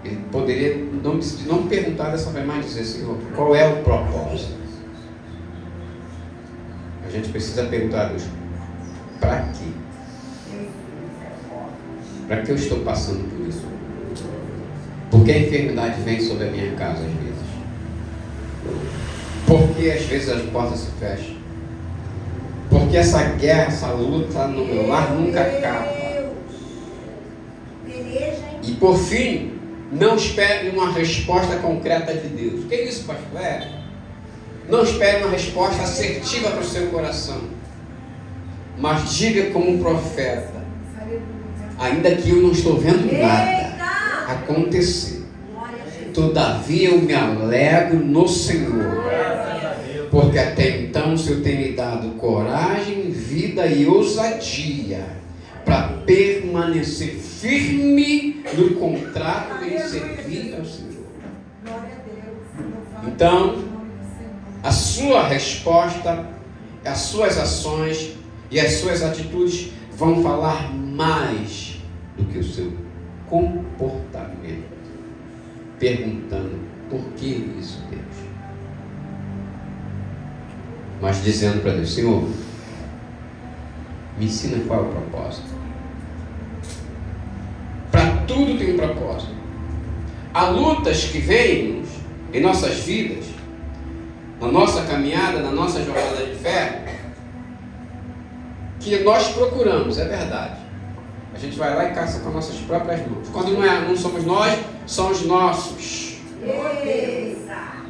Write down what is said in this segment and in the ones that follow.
Ele poderia não perguntar dessa forma, mas dizer: Senhor, qual é o propósito? A gente precisa perguntar a Deus: para quê? Para que eu estou passando por isso? Por que a enfermidade vem sobre a minha casa às vezes? Por que às vezes as portas se fecham? Porque essa guerra, essa luta no meu lar nunca acaba. E por fim, não espere uma resposta concreta de Deus. O que é isso, pastor? Não espere uma resposta assertiva para o seu coração. Mas diga como um profeta: ainda que eu não estou vendo nada acontecer, todavia eu me alegro no Senhor. Porque até então o Senhor tem me dado coragem, vida e ousadia para permanecer firme no contrato em servir ao Senhor. Então, a sua resposta, as suas ações e as suas atitudes vão falar mais do que o seu comportamento. Perguntando: por que isso, Deus? Mas dizendo para Deus: Senhor, me ensina qual é o propósito. Para tudo tem um propósito. Há lutas que vêm em nossas vidas, na nossa caminhada, na nossa jornada de fé, que nós procuramos, é verdade. A gente vai lá e caça com as nossas próprias mãos. Quando não somos nós, são os nossos.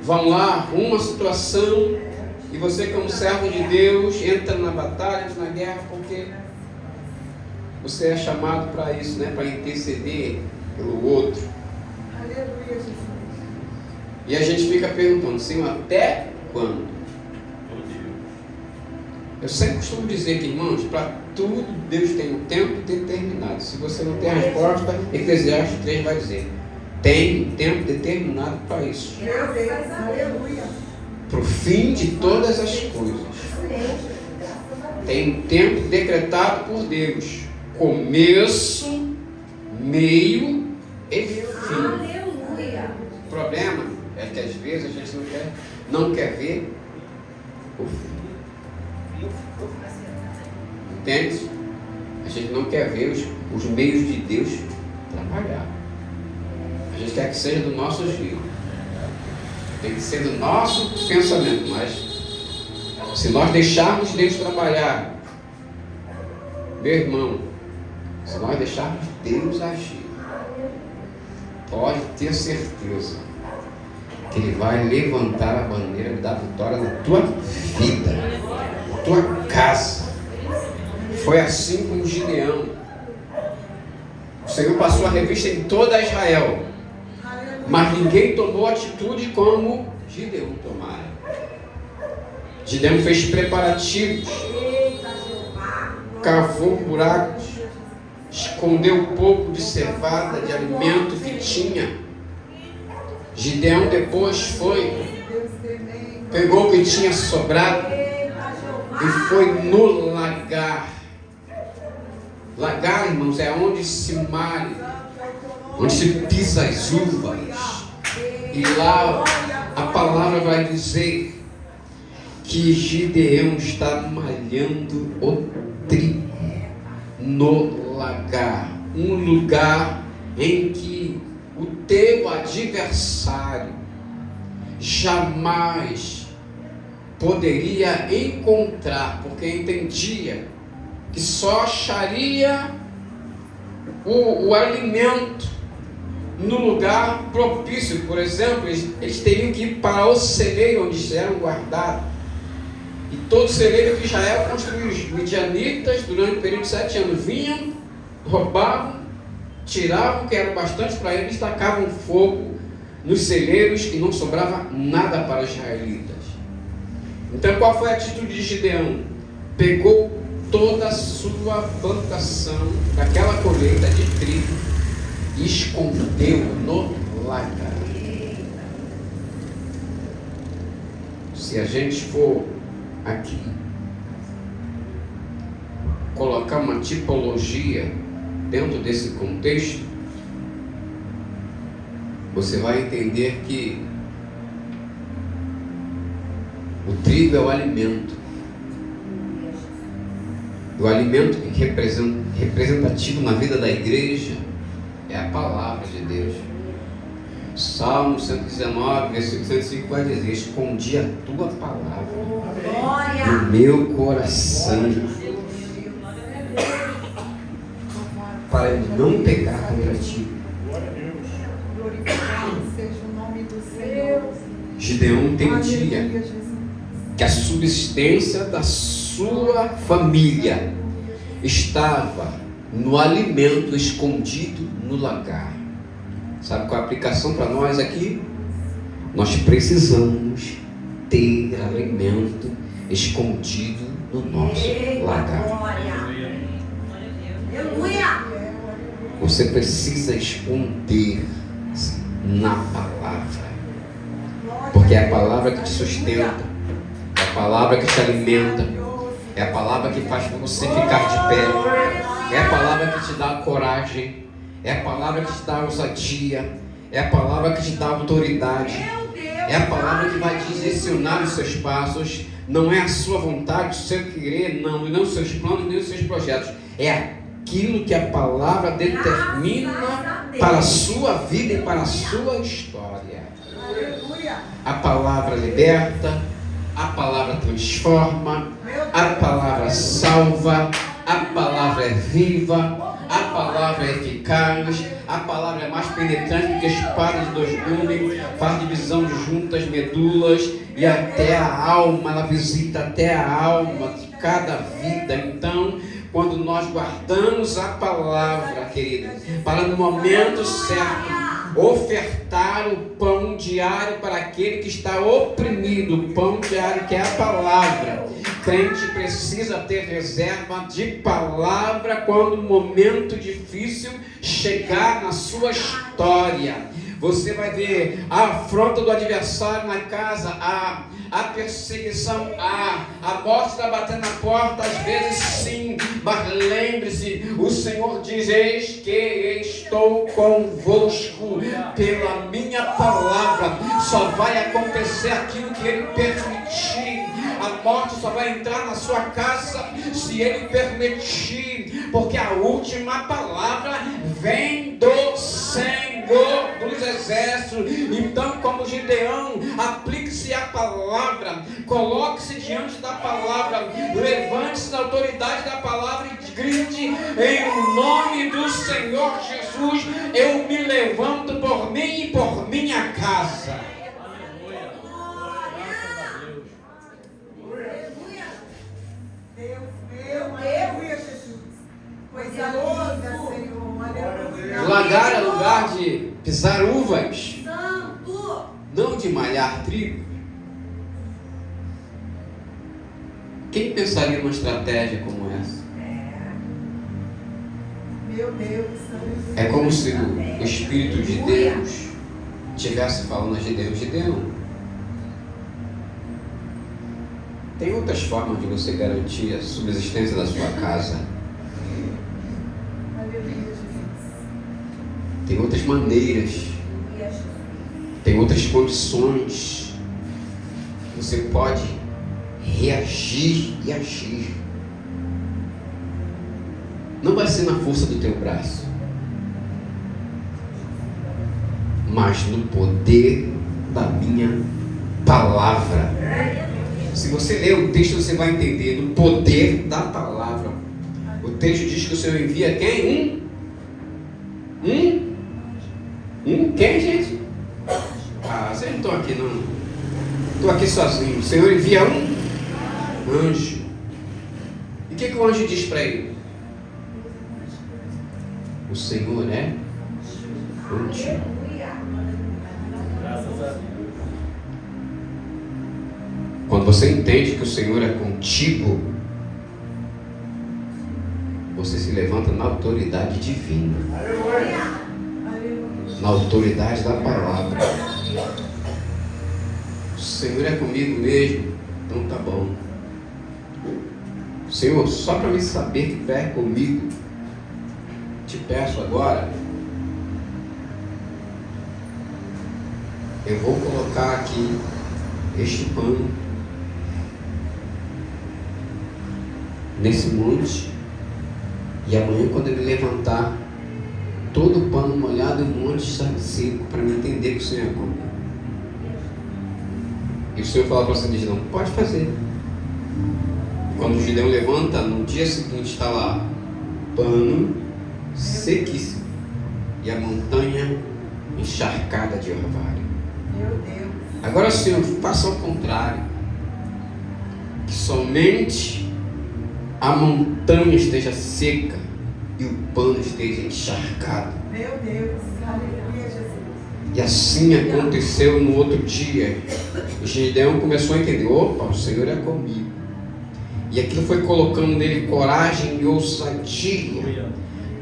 Vão lá, arruma uma situação, e você, como servo de Deus, entra na batalha, entra na guerra, porque você é chamado para isso, né? Para interceder pelo outro. Aleluia, Jesus. E a gente fica perguntando: Senhor, até quando? Eu sempre costumo dizer que, irmãos, para tudo Deus tem um tempo determinado. Se você não tem a resposta, Eclesiastes 3 vai dizer: tem um tempo determinado para isso. Aleluia. Para o fim de todas as coisas. Tem um tempo decretado por Deus. Começo, meio e fim. Aleluia. O problema é que às vezes a gente não quer ver o fim. Entende? A gente não quer ver os meios de Deus trabalhar. A gente quer que seja do nosso jeito. Tem que ser do nosso pensamento. Mas se nós deixarmos Deus trabalhar, meu irmão, se nós deixarmos Deus agir, pode ter certeza que Ele vai levantar a bandeira da vitória na tua vida, na tua casa. Foi assim com Gideão. O Senhor passou a revista em toda Israel, mas ninguém tomou atitude como Gideão tomara. Gideão fez preparativos, cavou buracos, escondeu um pouco de cevada, de alimento que tinha. Gideão depois pegou o que tinha sobrado e foi no lagar. Lagar, irmãos, é onde se malha, onde se pisa as uvas. E lá a palavra vai dizer que Gideão está malhando o trigo no lagar, um lugar em que o teu adversário jamais poderia encontrar, porque entendia que só acharia o alimento no lugar propício. Por exemplo, eles teriam que ir para o celeiro onde eram guardados. E todo celeiro que Israel construiu, os midianitas, durante o período de 7 anos, vinham, roubavam, tiravam o que era bastante para eles, tacavam fogo nos celeiros e não sobrava nada para os israelitas. Então, qual foi a atitude de Gideão? Pegou toda a sua plantação daquela colheita de trigo e escondeu no lagar. Se a gente for aqui colocar uma tipologia dentro desse contexto, você vai entender que o trigo é o alimento. O alimento que representativo na vida da igreja é a palavra de Deus. Salmo 119, versículo 105 vai dizer: escondi a tua palavra no meu coração para não pecar contra ti. Glorificado seja o nome do Senhor. Gideão entendia Aleluia, Jesus. que a subsistência da sua família estava no alimento escondido no lagar. Sabe qual é a aplicação para nós aqui? Nós precisamos ter alimento escondido no nosso lagar. Você precisa esconder na palavra, porque é a palavra que te sustenta, é a palavra que te alimenta, é a palavra que faz você ficar de pé, é a palavra que te dá coragem, é a palavra que te dá ousadia, é a palavra que te dá autoridade, é a palavra que vai direcionar os seus passos. Não é a sua vontade, o seu querer, não, e não os seus planos, nem os seus projetos. É aquilo que a palavra determina para a sua vida e para a sua história. Aleluia. A palavra liberta, a palavra transforma, a palavra salva, a palavra é viva, a palavra é eficaz, a palavra é mais penetrante do que a espada de dois gumes, faz divisão de juntas, medulas e até a alma, ela visita até a alma de cada vida. Então, quando nós guardamos a palavra, querido, para no momento certo ofertar o pão diário para aquele que está oprimido, o pão diário que é a palavra. Crente precisa ter reserva de palavra quando o momento difícil chegar na sua história. Você vai ver a afronta do adversário na casa, a perseguição, a morte está batendo na porta, às vezes sim, mas lembre-se, o Senhor diz: eis que estou convosco, pela minha palavra. Só vai acontecer aquilo que Ele permitir. A morte só vai entrar na sua casa se Ele permitir, porque a última palavra vem do Senhor dos Exércitos. Então, como Gideão, aplique-se a palavra, coloque-se diante da palavra, levante-se na autoridade da palavra e grite: em nome do Senhor Jesus, eu me levanto por mim e por minha casa. Aleluia, Jesus. Coisa linda, Senhor. Aleluia. Lagar é lugar de pisar uvas, Santo. não de malhar trigo. Quem pensaria numa estratégia como essa? Meu Deus. Aleluia. É como se o Espírito de Deus estivesse falando a Gideão: Gideão, tem outras formas de você garantir a subsistência da sua casa. Aleluia, Jesus. Tem outras maneiras, tem outras condições. Você pode reagir e agir. Não vai ser na força do teu braço, mas no poder da minha palavra. Se você ler o texto, você vai entender no poder da palavra. O texto diz que o Senhor envia quem? Quem, gente? Vocês não estão aqui não. Estou aqui sozinho. O Senhor envia um anjo. E o que o anjo diz para ele? O Senhor é contigo. Graças a Deus. Quando você entende que o Senhor é contigo, você se levanta na autoridade divina, na autoridade da palavra. O Senhor é comigo mesmo, então tá bom. Senhor, só para me saber que tu é comigo, te peço agora eu vou colocar aqui este pano nesse monte, e amanhã quando eu me levantar, todo o pano molhado e o monte está seco, para me entender que o Senhor é comigo. E o Senhor fala para você, diz, não, pode fazer. Quando o Gideão levanta, no dia seguinte está lá, pano sequíssimo, e a montanha encharcada de orvalho. Meu Deus. Agora, Senhor, faça ao contrário, que somente a montanha esteja seca e o pano esteja encharcado. Meu Deus. Aleluia, Jesus. E assim aconteceu no outro dia. O Gideão começou a entender, opa, o Senhor é comigo. E aquilo foi colocando nele coragem e ousadia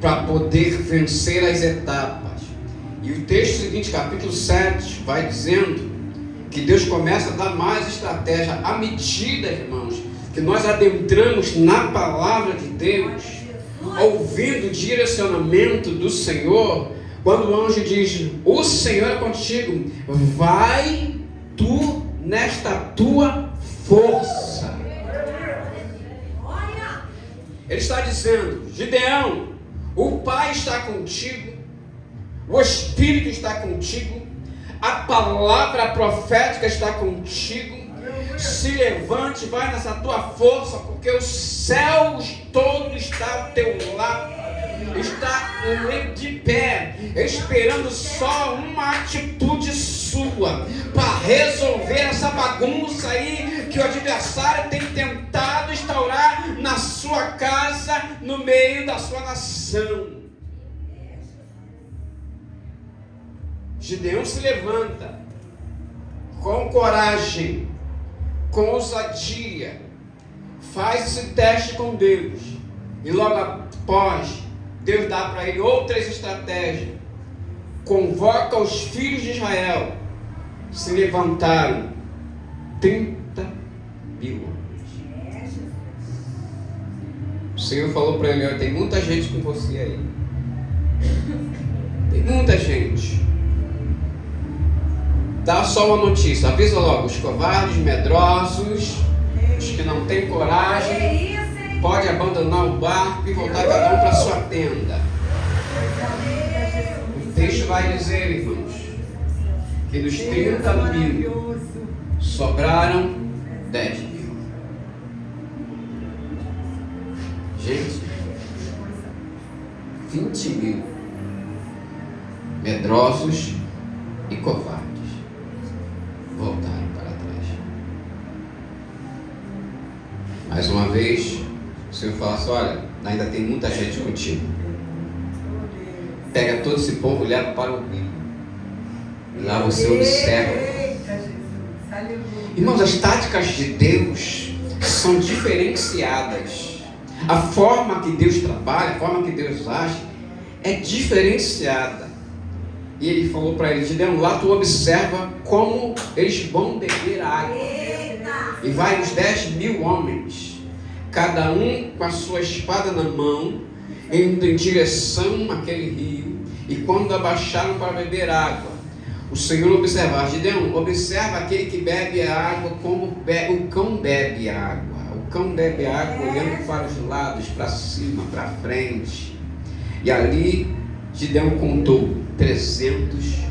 para poder vencer as etapas. E o texto seguinte, capítulo 7, vai dizendo que Deus começa a dar mais estratégia à medida, irmãos, que nós adentramos na palavra de Deus, ouvindo o direcionamento do Senhor. Quando o anjo diz, o Senhor é contigo, vai tu nesta tua força. Ele está dizendo, Gideão, o Pai está contigo, o Espírito está contigo, a palavra profética está contigo. Se levante, vai nessa tua força, porque os céus todos estão ao teu lado, está de pé, esperando só uma atitude sua para resolver essa bagunça aí que o adversário tem tentado instaurar na sua casa, no meio da sua nação. Gideão se levanta com coragem, com ousadia, faz esse teste com Deus, e logo após Deus dá para ele outras estratégias. Convoca os filhos de Israel. Se levantaram 30 mil homens. O Senhor falou para ele, tem muita gente com você aí. Tem muita gente. Dá só uma notícia, avisa logo, os covardes, medrosos, os que não têm coragem, pode abandonar o barco e voltar cada um para sua tenda. O texto vai dizer, irmãos, que dos 30 mil sobraram 10 mil. Gente, 20 mil medrosos e covardes voltaram para trás. Mais uma vez, o Senhor fala assim, olha, ainda tem muita gente contigo. Pega todo esse povo e leva para o rio. E lá você observa. Irmãos, as táticas de Deus são diferenciadas. A forma que Deus trabalha, a forma que Deus age, é diferenciada. E ele falou para ele, Gideão, lá tu observa como eles vão beber água. E vai os 10 mil homens, cada um com a sua espada na mão, indo em direção àquele rio. E quando abaixaram para beber água, o Senhor observa, Gideão, observa aquele que bebe a água como o cão bebe a água. O cão bebe a água olhando para os lados, para cima, para frente. E ali Gideão contou 300